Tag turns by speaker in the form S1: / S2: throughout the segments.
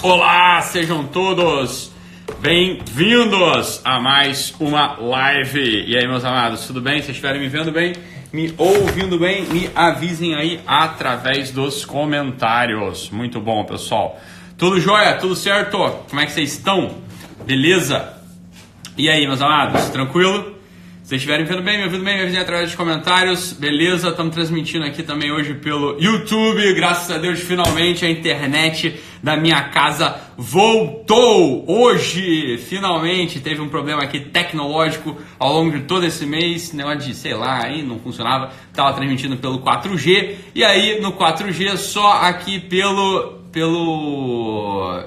S1: Olá, sejam todos bem-vindos a mais uma live. E aí, meus amados, tudo bem? Vocês estiverem me vendo bem, me ouvindo bem, me avisem aí através dos comentários. Muito bom, pessoal. Tudo jóia? Tudo certo? Como é que vocês estão? Beleza? E aí, meus amados, tranquilo? Se vocês estiverem vendo bem, me ouvindo bem, me avisem através dos comentários. Beleza? Estamos transmitindo aqui também hoje pelo YouTube. Graças a Deus, finalmente a internet da minha casa voltou. Hoje, finalmente, teve um problema aqui tecnológico ao longo de todo esse mês. Negócio de, sei lá, aí não funcionava. Estava transmitindo pelo 4G. E aí, no 4G, só aqui pelo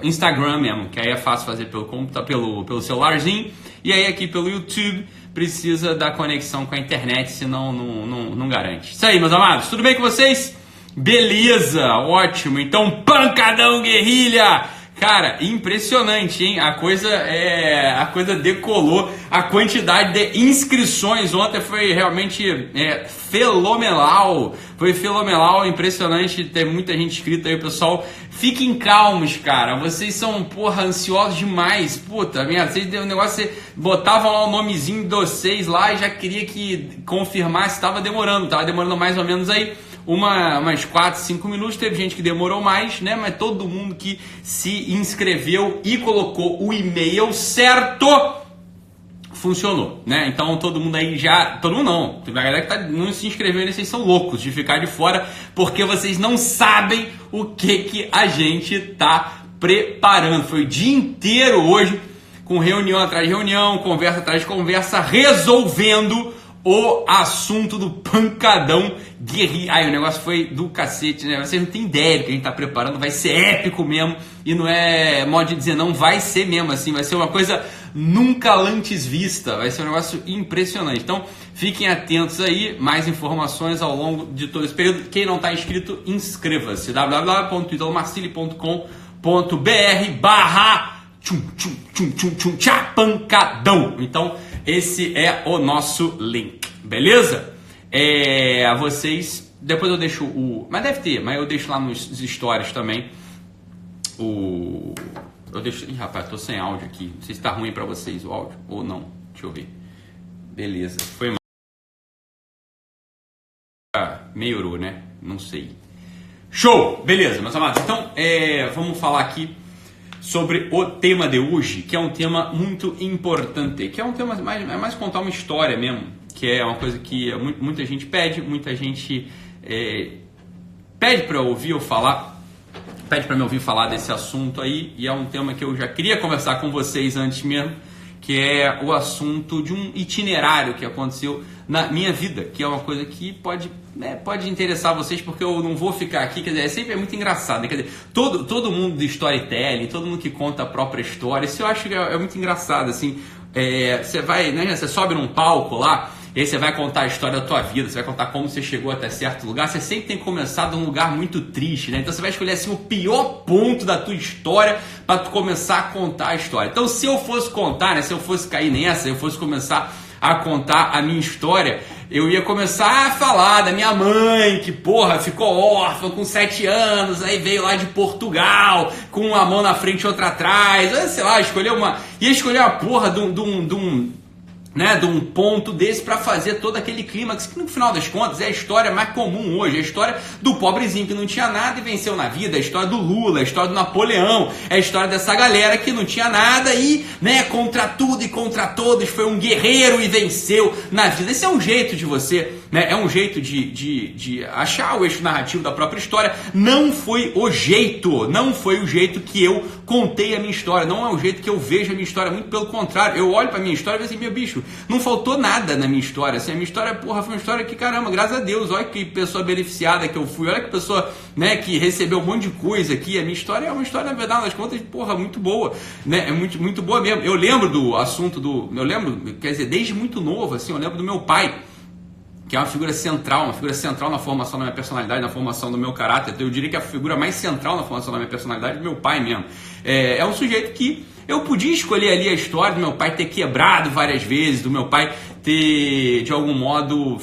S1: Instagram mesmo. Que aí é fácil fazer pelo celularzinho. E aí aqui pelo YouTube precisa da conexão com a internet, senão não garante. Isso aí, meus amados, tudo bem com vocês? Beleza, ótimo. Então, pancadão, guerrilha! Cara, impressionante, hein? A coisa decolou. A quantidade de inscrições ontem foi realmente fenomenal. Foi fenomenal, impressionante. Tem muita gente inscrita aí, pessoal. Fiquem calmos, cara. Vocês são, ansiosos demais. Puta merda, vocês deu um negócio, você botavam lá o nomezinho de vocês lá e já queria que confirmasse. Tava demorando mais ou menos aí umas 4, 5 minutos. Teve gente que demorou mais, né? Mas todo mundo que se inscreveu e colocou o e-mail certo funcionou, né? Então todo mundo aí já... Todo mundo não. A galera que não se inscreveu, vocês são loucos de ficar de fora porque vocês não sabem o que a gente tá preparando. Foi o dia inteiro hoje com reunião atrás de reunião, conversa atrás de conversa, resolvendo o assunto do pancadão guerrilha. Aí o negócio foi do cacete, né? Vocês não têm ideia do que a gente tá preparando, vai ser épico mesmo. E não é modo de dizer não, vai ser mesmo assim, vai ser uma coisa nunca antes vista, vai ser um negócio impressionante. Então fiquem atentos aí, mais informações ao longo de todo esse período. Quem não está inscrito, inscreva-se, www.idolmarcili.com.br/pancadão. Então esse é o nosso link, beleza? Vocês, depois eu deixo mas deve ter, mas eu deixo lá nos stories também eu deixo... Ih, rapaz, tô sem áudio aqui. Não sei se tá ruim pra vocês o áudio ou não. Deixa eu ver. Beleza. Foi melhorou, né? Não sei. Show! Beleza, meus amados. Então, vamos falar aqui sobre o tema de hoje, que é um tema muito importante. Que é um tema mais contar uma história mesmo. Que é uma coisa que muita gente pede. Muita gente pede pra ouvir eu falar. Pede para me ouvir falar desse assunto aí, e é um tema que eu já queria conversar com vocês antes mesmo, que é o assunto de um itinerário que aconteceu na minha vida, que é uma coisa que pode interessar vocês, porque eu não vou ficar aqui, quer dizer, sempre é muito engraçado, né? Quer dizer, todo mundo de storytelling, todo mundo que conta a própria história, isso eu acho que é muito engraçado, assim, você vai, né, você sobe num palco lá, e aí você vai contar a história da tua vida, você vai contar como você chegou até certo lugar. Você sempre tem começado num lugar muito triste, né? Então você vai escolher assim o pior ponto da tua história para tu começar a contar a história. Então se eu fosse contar, né? Se eu fosse cair nessa, eu fosse começar a contar a minha história, eu ia começar a falar da minha mãe, que ficou órfã com 7 anos, aí veio lá de Portugal, com uma mão na frente e outra atrás, sei lá, ia escolher uma porra de um ponto desse para fazer todo aquele clímax, que no final das contas é a história mais comum hoje, é a história do pobrezinho que não tinha nada e venceu na vida, é a história do Lula, é a história do Napoleão, é a história dessa galera que não tinha nada e, né, contra tudo e contra todos foi um guerreiro e venceu na vida. Esse é um jeito de você, né, é um jeito de achar o eixo narrativo da própria história. Não foi o jeito que eu contei a minha história, não é o jeito que eu vejo a minha história, muito pelo contrário. Eu olho pra minha história e vejo assim, meu bicho, não faltou nada na minha história, assim, a minha história, foi uma história que, caramba, graças a Deus, olha que pessoa beneficiada que eu fui, olha que pessoa, né, que recebeu um monte de coisa aqui. A minha história é uma história, na verdade, nas contas, muito boa, né, é muito boa mesmo. Eu lembro do assunto quer dizer, desde muito novo, assim, eu lembro do meu pai, que é uma figura central na formação da minha personalidade, na formação do meu caráter. Eu diria que a figura mais central na formação da minha personalidade é meu pai mesmo. É um sujeito que eu podia escolher ali a história do meu pai ter quebrado várias vezes, do meu pai ter, de algum modo,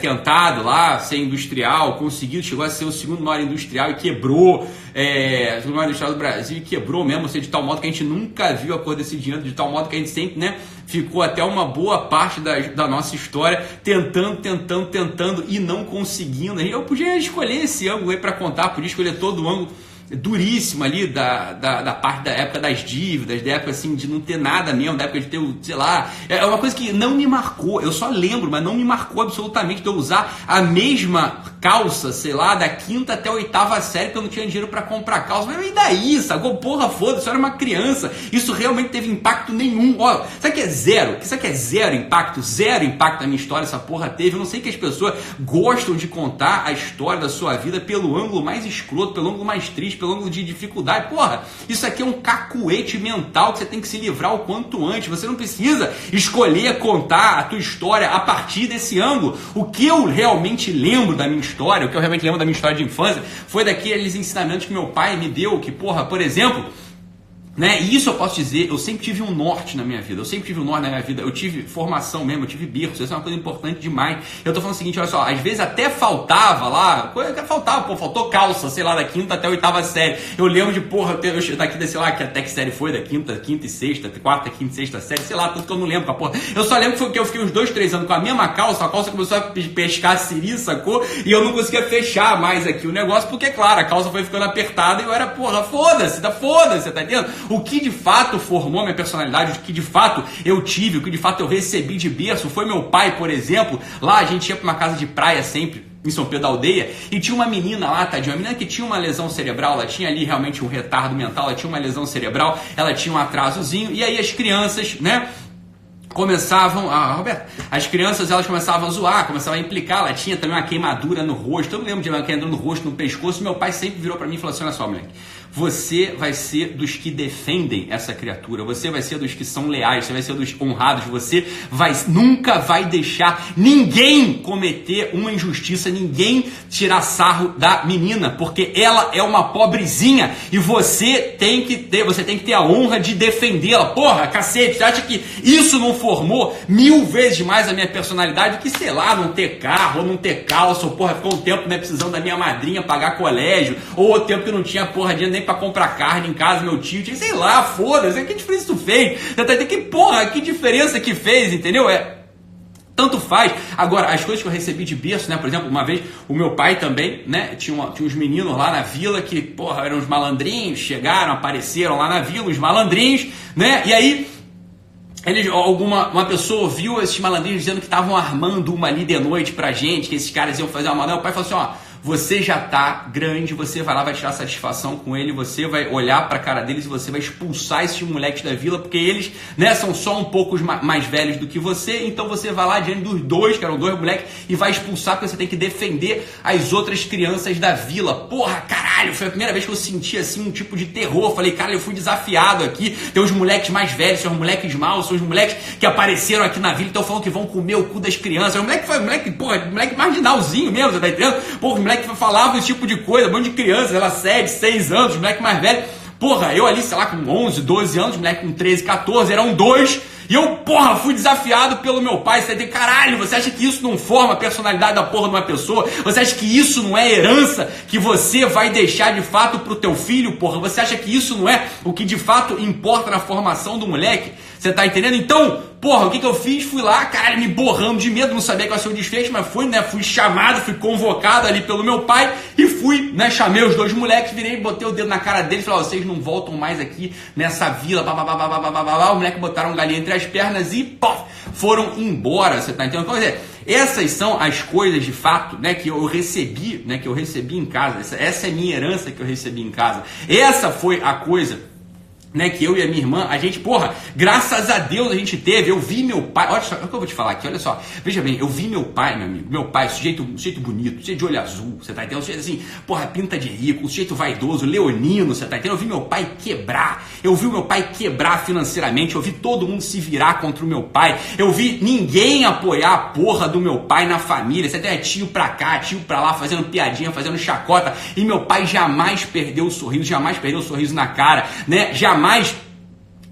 S1: tentado lá ser industrial, conseguiu, chegou a ser o segundo maior industrial e quebrou, o segundo maior industrial do Brasil e quebrou mesmo, ou seja, de tal modo que a gente nunca viu a cor desse dinheiro, de tal modo que a gente sempre, né, ficou até uma boa parte da nossa história tentando e não conseguindo. Eu podia escolher esse ângulo aí para contar, podia escolher todo o ângulo duríssimo ali da parte da época das dívidas, da época assim de não ter nada mesmo, da época de ter, sei lá, é uma coisa que não me marcou, eu só lembro, mas não me marcou absolutamente de eu usar a mesma calça, sei lá, da 5ª até a 8ª série, que eu não tinha dinheiro pra comprar calça. Mas e daí, sacou? Porra, foda-se, eu era uma criança, isso realmente teve impacto nenhum. Ó, sabe que é zero? Sabe que é zero impacto na minha história, essa porra teve. Eu não sei que as pessoas gostam de contar a história da sua vida pelo ângulo mais escroto, pelo ângulo mais triste, pelo ângulo de dificuldade. Porra, isso aqui é um cacuete mental que você tem que se livrar o quanto antes. Você não precisa escolher contar a tua história a partir desse ângulo. O que eu realmente lembro da minha história, o que eu realmente lembro da minha história de infância, foi daqueles ensinamentos que meu pai me deu, que, porra, por exemplo, né? E isso eu posso dizer, eu sempre tive um norte na minha vida, eu tive formação mesmo, eu tive berço, isso é uma coisa importante demais. Eu tô falando o seguinte, olha só, às vezes até faltava lá, faltou calça, sei lá, da 5ª até a 8ª série. Eu lembro de, porra, daqui, sei lá, que até que série foi, da 5ª e 6ª, 4ª, 5ª e 6ª série, sei lá, tudo que eu não lembro, porra. Eu só lembro que eu fiquei uns 2, 3 anos com a mesma calça, a calça começou a pescar siri, sacou? E eu não conseguia fechar mais aqui o negócio, porque, claro, a calça foi ficando apertada e eu era, porra, foda-se, tá entendendo? O que de fato formou minha personalidade, o que de fato eu tive, o que de fato eu recebi de berço foi meu pai, por exemplo. Lá a gente ia para uma casa de praia sempre, em São Pedro da Aldeia, e tinha uma menina lá, tadinha, uma menina que tinha uma lesão cerebral, ela tinha ali realmente um retardo mental, ela tinha uma lesão cerebral, ela tinha um atrasozinho, e aí as crianças, né, começavam, Roberto, as crianças elas começavam a zoar, começavam a implicar, ela tinha também uma queimadura no rosto, eu me lembro de uma queimadura no rosto, no pescoço, meu pai sempre virou para mim e falou assim, olha só, moleque, você vai ser dos que defendem essa criatura, você vai ser dos que são leais, você vai ser dos honrados, você nunca vai deixar ninguém cometer uma injustiça, ninguém tirar sarro da menina, porque ela é uma pobrezinha e você tem que ter a honra de defendê-la. Porra, cacete, você acha que isso não formou 1000 vezes mais a minha personalidade do que, sei lá, não ter carro, ou não ter calça, ou porra, ficou um tempo, né, precisando da minha madrinha pagar colégio, ou outro tempo que não tinha porra dinheiro nem pra comprar carne em casa, meu tio, tinha, sei lá, foda-se, que diferença isso fez? Que porra, que diferença que fez, entendeu? Tanto faz. Agora, as coisas que eu recebi de berço, né? Por exemplo, uma vez, o meu pai também, né? Tinha uns meninos lá na vila que, porra, eram uns malandrinhos, apareceram lá na vila, os malandrinhos, né? E aí, uma pessoa ouviu esses malandrinhos dizendo que estavam armando uma ali de noite pra gente, que esses caras iam fazer uma maldade. O pai falou assim, ó, você já tá grande, você vai lá, vai tirar satisfação com ele, você vai olhar pra cara deles e você vai expulsar esses moleques da vila, porque eles, né, são só um pouco mais velhos do que você, então você vai lá diante dos dois, que eram 2 moleques, e vai expulsar, porque você tem que defender as outras crianças da vila. Porra, caralho, foi a primeira vez que eu senti assim um tipo de terror. Falei, cara, eu fui desafiado aqui, tem os moleques mais velhos, são os moleques maus, são os moleques que apareceram aqui na vila, então falando que vão comer o cu das crianças. Moleque marginalzinho mesmo, você tá entendendo? Porra, os moleques falavam esse tipo de coisa, um monte de crianças, ela 7, 6 anos, moleque mais velho. Porra, eu ali, sei lá, com 11, 12 anos, moleque com 13, 14, eram 2. E eu, porra, fui desafiado pelo meu pai. Você tem, caralho, você acha que isso não forma a personalidade da porra de uma pessoa? Você acha que isso não é herança que você vai deixar de fato pro teu filho, porra? Você acha que isso não é o que de fato importa na formação do moleque? Você tá entendendo? Então, porra, o que eu fiz? Fui lá, caralho, me borrando de medo, não sabia qual ia ser o desfecho, mas fui, né? Fui chamado, fui convocado ali pelo meu pai e fui, né? Chamei os 2 moleques, virei, botei o dedo na cara deles e falei, ó, vocês não voltam mais aqui nessa vila, Os moleques botaram um galinha entre as pernas e, pô, foram embora, você tá entendendo? Então, quer dizer, essas são as coisas de fato, né, que eu recebi, em casa. Essa é a minha herança que eu recebi em casa. Essa foi a coisa, né, que eu e a minha irmã, a gente, porra, graças a Deus a gente teve. Eu vi meu pai, olha só, o que eu vou te falar aqui, olha só, veja bem, eu vi meu pai, meu amigo, meu pai, sujeito bonito, sujeito de olho azul, você tá entendendo? Sujeito assim, porra, pinta de rico, sujeito vaidoso, leonino, você tá entendendo? Eu vi meu pai quebrar financeiramente, eu vi todo mundo se virar contra o meu pai, eu vi ninguém apoiar a porra do meu pai na família, você tem tio pra cá, tio pra lá, fazendo piadinha, fazendo chacota, e meu pai jamais perdeu o sorriso na cara, né, jamais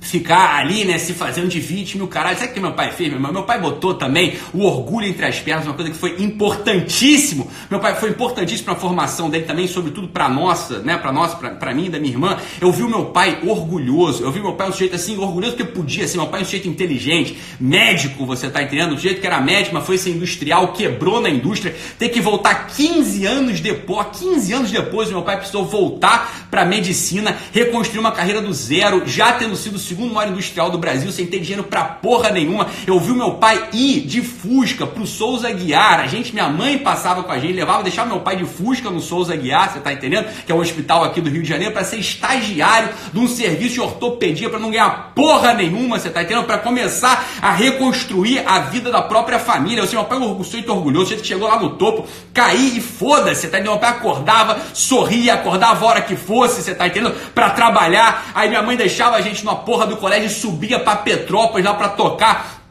S1: ficar ali, né, se fazendo de vítima, o caralho. Sabe o que meu pai fez, meu irmão? Meu pai botou também o orgulho entre as pernas, uma coisa que foi importantíssimo. Meu pai foi importantíssimo para a formação dele também, sobretudo para nossa, né, para mim e da minha irmã. Eu vi o meu pai orgulhoso, eu vi meu pai um sujeito assim, orgulhoso porque podia ser, meu pai um sujeito inteligente, médico, você tá entendendo? Um sujeito que era médico, mas foi ser industrial, quebrou na indústria, tem que voltar 15 anos depois, o meu pai precisou voltar para medicina, reconstruir uma carreira do zero, já tendo sido o segundo maior industrial do Brasil, sem ter dinheiro pra porra nenhuma. Eu vi o meu pai ir de Fusca pro Souza Aguiar. Minha mãe passava com a gente, deixava meu pai de Fusca no Souza Aguiar, você tá entendendo? Que é um hospital aqui do Rio de Janeiro, para ser estagiário de um serviço de ortopedia, para não ganhar porra nenhuma, você tá entendendo? Para começar a reconstruir a vida da própria família. Meu pai muito orgulhoso, ele chegou lá no topo, caí e foda-se, você tá entendendo? Meu pai acordava, sorria, acordava a hora que fosse, você tá entendendo? Pra trabalhar. Aí minha mãe deixava a gente numa porra do colégio e subia pra Petrópolis lá pra tocar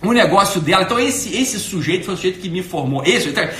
S1: o negócio dela. Então esse sujeito foi o sujeito que me formou.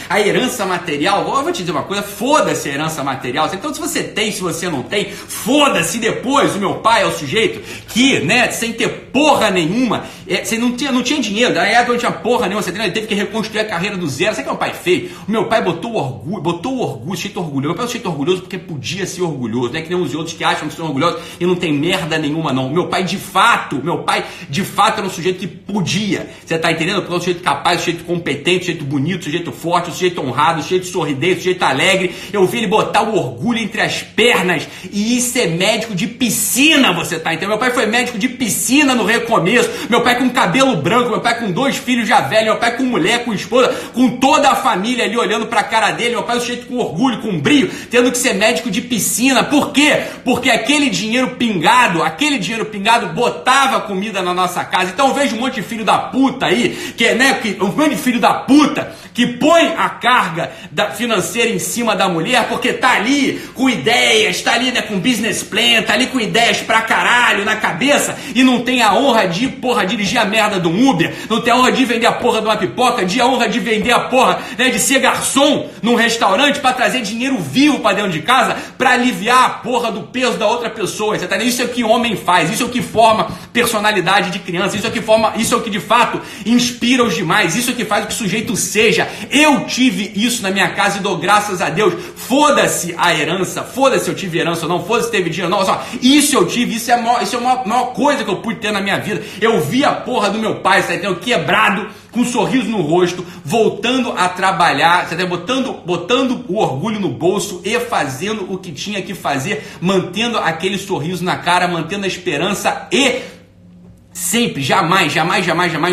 S1: A herança material, eu vou te dizer uma coisa, foda-se a herança material. Então se você tem, se você não tem, foda-se depois. O meu pai é o sujeito que, né, sem ter porra nenhuma, você não tinha dinheiro, na época não tinha porra nenhuma, ele teve que reconstruir a carreira do zero. Sabe o que meu pai fez? O meu pai botou o orgulho, sujeito orgulhoso. Meu pai é um sujeito orgulhoso porque podia ser orgulhoso, né? Que nem os outros que acham que são orgulhosos e não tem merda nenhuma, não. Meu pai de fato era um sujeito que podia. Você tá entendendo? Porque é um sujeito capaz, um sujeito competente, um sujeito bonito, um sujeito forte, um sujeito honrado, um sujeito sorridente, um sujeito alegre. Eu vi ele botar o orgulho entre as pernas e ir ser médico de piscina, você tá entendendo? Meu pai foi médico de piscina no recomeço. Meu pai com cabelo branco, meu pai com 2 filhos já velhos, meu pai com mulher, com esposa, com toda a família ali olhando pra cara dele. Meu pai é um sujeito com orgulho, com brilho, tendo que ser médico de piscina. Por quê? Porque aquele dinheiro pingado botava comida na nossa casa. Então eu vejo um monte de filho da puta aí, um monte de filho da puta que põe a carga financeira em cima da mulher porque tá ali com ideias, tá ali, né, com business plan, tá ali com ideias pra caralho na cabeça e não tem a honra de, dirigir a merda do Uber, não tem a honra de vender a porra de uma pipoca, a honra de vender a porra, né, de ser garçom num restaurante pra trazer dinheiro vivo pra dentro de casa pra aliviar a porra do peso da outra pessoa, você tá entendendo? Isso é o que homem faz, isso é o que forma personalidade de criança, isso é o que de fato inspira os demais, isso é o que faz o que o sujeito seja. Eu tive isso na minha casa e dou graças a Deus. Foda-se a herança, foda-se eu tive herança ou não, foda-se teve dinheiro ou não, só, isso eu tive, isso é a maior coisa que eu pude ter na minha vida. Eu vi a porra do meu pai, tá entendendo? Quebrado, com um sorriso no rosto, voltando a trabalhar, tá botando o orgulho no bolso e fazendo o que tinha que fazer, mantendo aquele sorriso na cara, mantendo a esperança e sempre, jamais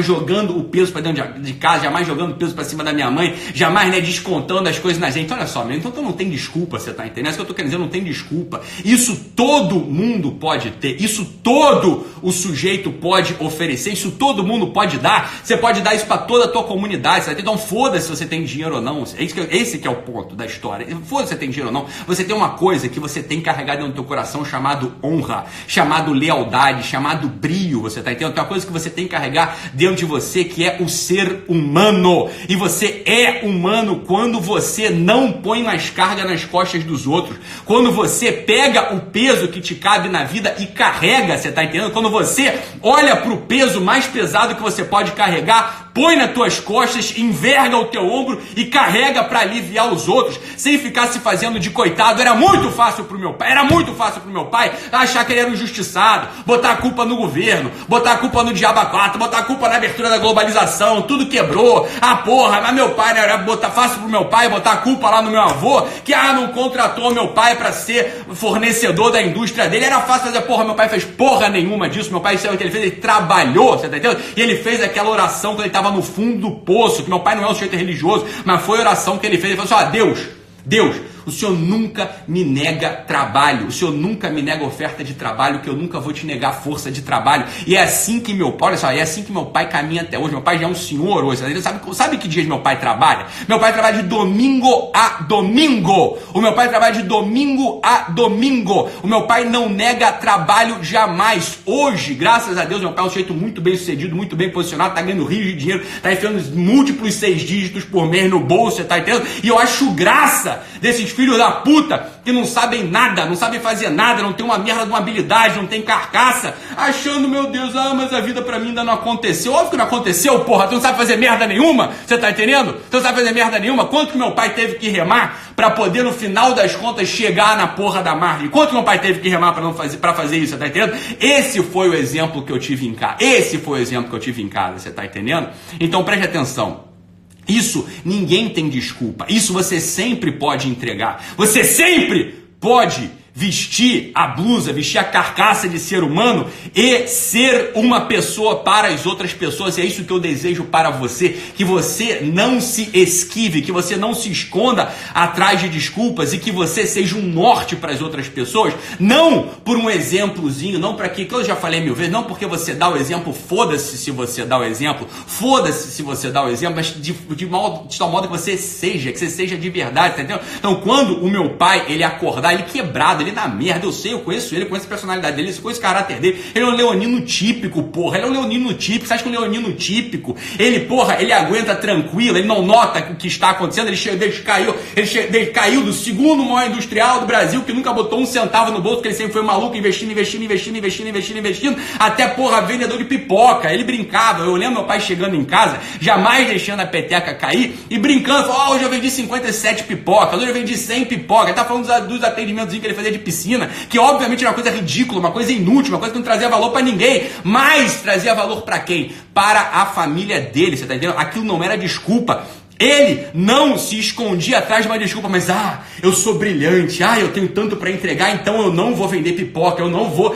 S1: jogando o peso para dentro de casa, jamais jogando o peso para cima da minha mãe, jamais, né, descontando as coisas na gente. Então, olha só, então tu não tem desculpa, você tá entendendo? É isso que eu tô querendo dizer, não tem desculpa. Isso todo mundo pode ter, isso todo o sujeito pode oferecer, isso todo mundo pode dar. Você pode dar isso para toda a tua comunidade, sabe? Então foda-se se você tem dinheiro ou não. Esse que é o ponto da história. Foda-se se você tem dinheiro ou não. Você tem uma coisa que você tem carregado dentro do teu coração chamado honra, chamado lealdade, chamado brio, você tá entendendo? Tem uma coisa que você tem que carregar dentro de você, que é o ser humano. E você é humano quando você não põe mais carga nas costas dos outros. Quando você pega o peso que te cabe na vida e carrega, você tá entendendo? Quando você olha pro peso mais pesado que você pode carregar, põe nas tuas costas, enverga o teu ombro e carrega para aliviar os outros, sem ficar se fazendo de coitado. Era muito fácil pro meu pai achar que ele era um injustiçado, botar a culpa no governo, botar a culpa no diabo 4, botar a culpa na abertura da globalização, tudo quebrou, mas meu pai, né, era fácil pro meu pai botar a culpa lá no meu avô, que não contratou meu pai para ser fornecedor da indústria dele, era fácil fazer, meu pai fez porra nenhuma disso, meu pai, sabe o que ele fez? Ele trabalhou, você tá entendendo? E ele fez aquela oração quando ele estava no fundo do poço, que meu pai não é um sujeito religioso, mas foi a oração que ele fez, ele falou assim, Deus, o Senhor nunca me nega trabalho, o Senhor nunca me nega oferta de trabalho, que eu nunca vou te negar força de trabalho. E é assim que meu pai, olha só, é assim que meu pai caminha até hoje. Meu pai já é um senhor hoje, sabe que dias meu pai trabalha? Meu pai trabalha de domingo a domingo. O meu pai trabalha de domingo a domingo. O meu pai não nega trabalho jamais. Hoje, graças a Deus, meu pai é um sujeito muito bem sucedido, muito bem posicionado, tá ganhando rios de dinheiro, tá enfiando múltiplos 6 dígitos por mês no bolso, você tá entendendo? E eu acho graça desses filhos da puta que não sabem nada, não sabem fazer nada, não tem uma merda de uma habilidade, não tem carcaça, achando, meu Deus, mas a vida pra mim ainda não aconteceu. Óbvio que não aconteceu, porra, tu não sabe fazer merda nenhuma, você tá entendendo? Tu não sabe fazer merda nenhuma. Quanto que meu pai teve que remar pra poder, no final das contas, chegar na porra da margem? Quanto que meu pai teve que remar pra fazer isso, você tá entendendo? Esse foi o exemplo que eu tive em casa. Esse foi o exemplo que eu tive em casa, você tá entendendo? Então preste atenção. Isso ninguém tem desculpa. Isso você sempre pode entregar. Você sempre pode vestir a blusa, vestir a carcaça de ser humano e ser uma pessoa para as outras pessoas. É isso que eu desejo para você, que você não se esquive, que você não se esconda atrás de desculpas e que você seja um norte para as outras pessoas, não por um exemplozinho, não para que eu já falei 1000 vezes, não porque você dá o exemplo, foda-se se você dá o exemplo, foda-se se você dá o exemplo, mas de tal modo que você seja de verdade, tá entendendo? Então, quando o meu pai, ele acordar, ele quebrado, ele na merda, eu conheço ele, conheço a personalidade dele, eu conheço o caráter dele, ele é um leonino típico, porra, ele é um leonino típico, você acha que um leonino típico, ele, porra, ele aguenta tranquilo, ele não nota o que está acontecendo, ele caiu do segundo maior industrial do Brasil, que nunca botou um centavo no bolso, porque ele sempre foi maluco, investindo, até, porra, vendedor de pipoca, ele brincava, eu lembro meu pai chegando em casa, jamais deixando a peteca cair, e brincando, falou, hoje eu vendi 57 pipocas, hoje eu vendi 100 pipocas, ele tá falando dos atendimentos que ele fazia de piscina, que obviamente era uma coisa ridícula, uma coisa inútil, uma coisa que não trazia valor pra ninguém, mas trazia valor pra quem? Para a família dele, você tá entendendo? Aquilo não era desculpa. Ele não se escondia atrás de uma desculpa, mas eu sou brilhante, eu tenho tanto para entregar, então eu não vou vender pipoca, eu não vou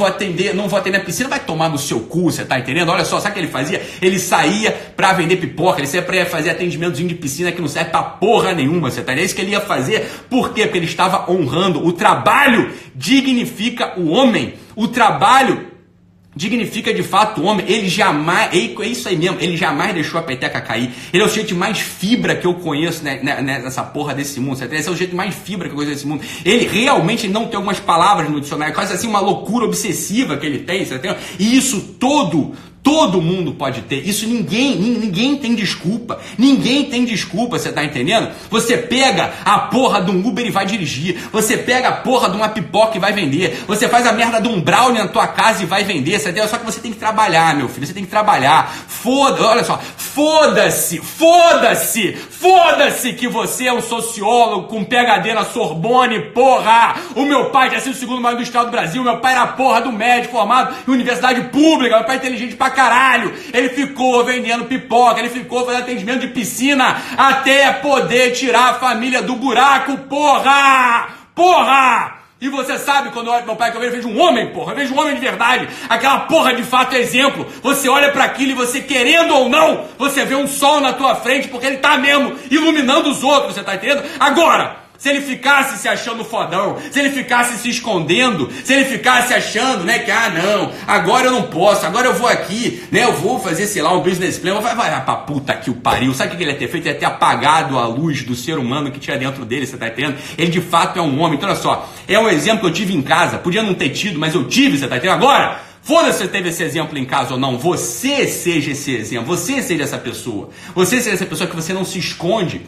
S1: atender a piscina. Vai tomar no seu cu, você tá entendendo? Olha só, sabe o que ele fazia? Ele saía para vender pipoca, ele saía para fazer atendimentozinho de piscina que não serve pra porra nenhuma, você tá entendendo? É isso que ele ia fazer. Por quê? Porque ele estava honrando. O trabalho dignifica o homem. O trabalho dignifica de fato o homem. Ele jamais, é isso aí mesmo, ele jamais deixou a peteca cair. Ele é o jeito mais fibra que eu conheço, né, nessa porra desse mundo. Esse é o jeito mais fibra que eu conheço desse mundo. Ele realmente não tem algumas palavras no dicionário, quase assim uma loucura obsessiva que ele tem, você entendeu? E isso todo mundo pode ter. Isso ninguém tem desculpa. Ninguém tem desculpa, você tá entendendo? Você pega a porra de um Uber e vai dirigir. Você pega a porra de uma pipoca e vai vender. Você faz a merda de um brownie na tua casa e vai vender. Você entendeu? Só que você tem que trabalhar, meu filho. Você tem que trabalhar. Olha só. Foda-se que você é um sociólogo com PhD na Sorbonne, porra! O meu pai tinha sido o segundo maior industrial do Brasil. Meu pai era a porra do médico formado em universidade pública. Meu pai é inteligente pra caralho. Ele ficou vendendo pipoca, ele ficou fazendo atendimento de piscina até poder tirar a família do buraco, porra! E você sabe, quando eu olho pro meu pai, que eu vejo um homem, porra, eu vejo um homem de verdade, aquela porra de fato é exemplo. Você olha pra aquilo e você, querendo ou não, você vê um sol na tua frente, porque ele tá mesmo iluminando os outros, você tá entendendo? Agora, se ele ficasse se achando fodão, se ele ficasse se escondendo, se ele ficasse achando, né, que não, agora eu não posso, agora eu vou aqui, né, eu vou fazer, sei lá, um business plan, vai pra puta que o pariu. Sabe o que ele ia ter feito? Ele ia ter apagado a luz do ser humano que tinha dentro dele, você tá entendendo? Ele de fato é um homem. Então olha só, é um exemplo que eu tive em casa, podia não ter tido, mas eu tive, você tá entendendo? Agora, foda-se se você teve esse exemplo em casa ou não, você seja esse exemplo, você seja essa pessoa, você seja essa pessoa que você não se esconde.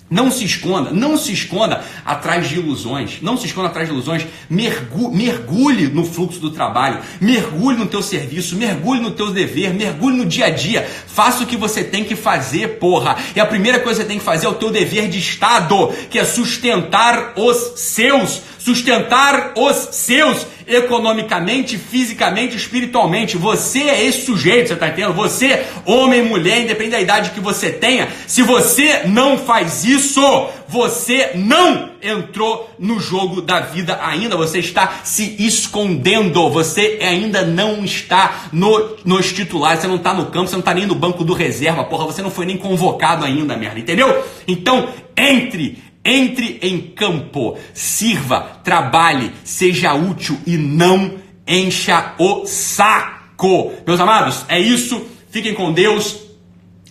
S1: Não se esconda atrás de ilusões. Não se esconda atrás de ilusões. Mergulhe no fluxo do trabalho. Mergulhe no teu serviço. Mergulhe no teu dever. Mergulhe no dia a dia. Faça o que você tem que fazer, porra. E a primeira coisa que você tem que fazer é o teu dever de Estado, que é sustentar os seus. Economicamente, fisicamente, espiritualmente. Você é esse sujeito, você tá entendendo? Você, homem, mulher, independente da idade que você tenha, se você não faz isso, você não entrou no jogo da vida ainda, você está se escondendo, você ainda não está nos titulares, você não está no campo, você não está nem no banco do reserva, porra, você não foi nem convocado ainda, merda, entendeu? Então, entre em campo, sirva, trabalhe, seja útil e não encha o saco. Meus amados, é isso. Fiquem com Deus.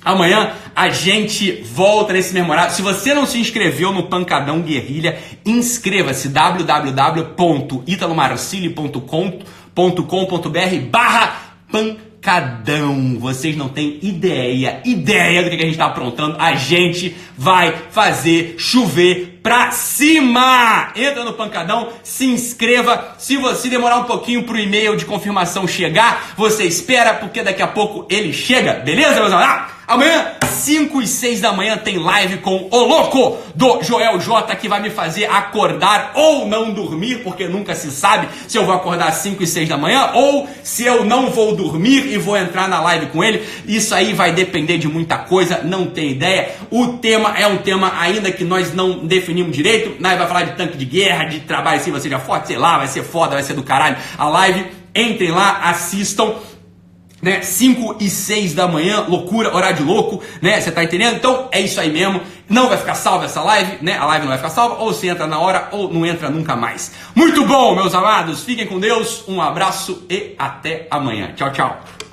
S1: Amanhã a gente volta nesse mesmo horário. Se você não se inscreveu no Pancadão Guerrilha, inscreva-se. www.italomarcili.com.br/pancadão. pancadão. Vocês não têm ideia do que a gente tá aprontando. A gente vai fazer chover pra cima! Entra no pancadão, se inscreva. Se você demorar um pouquinho pro e-mail de confirmação chegar, você espera, porque daqui a pouco ele chega. Beleza, meus amigos? Amanhã, 5 e 6 da manhã, tem live com o louco do Joel J, que vai me fazer acordar ou não dormir, porque nunca se sabe se eu vou acordar às 5 e 6 da manhã ou se eu não vou dormir e vou entrar na live com ele. Isso aí vai depender de muita coisa, não tem ideia. O tema é um tema ainda que nós não definimos direito. Nós vai falar de tanque de guerra, de trabalho assim, você já forte, sei lá, vai ser foda, vai ser do caralho a live. Entrem lá, assistam. 5 e 6 da manhã, loucura, horário de louco, né? Você tá entendendo? Então é isso aí mesmo. Não vai ficar salva essa live, né? A live não vai ficar salva, ou você entra na hora ou não entra nunca mais. Muito bom, meus amados. Fiquem com Deus. Um abraço e até amanhã. Tchau, tchau.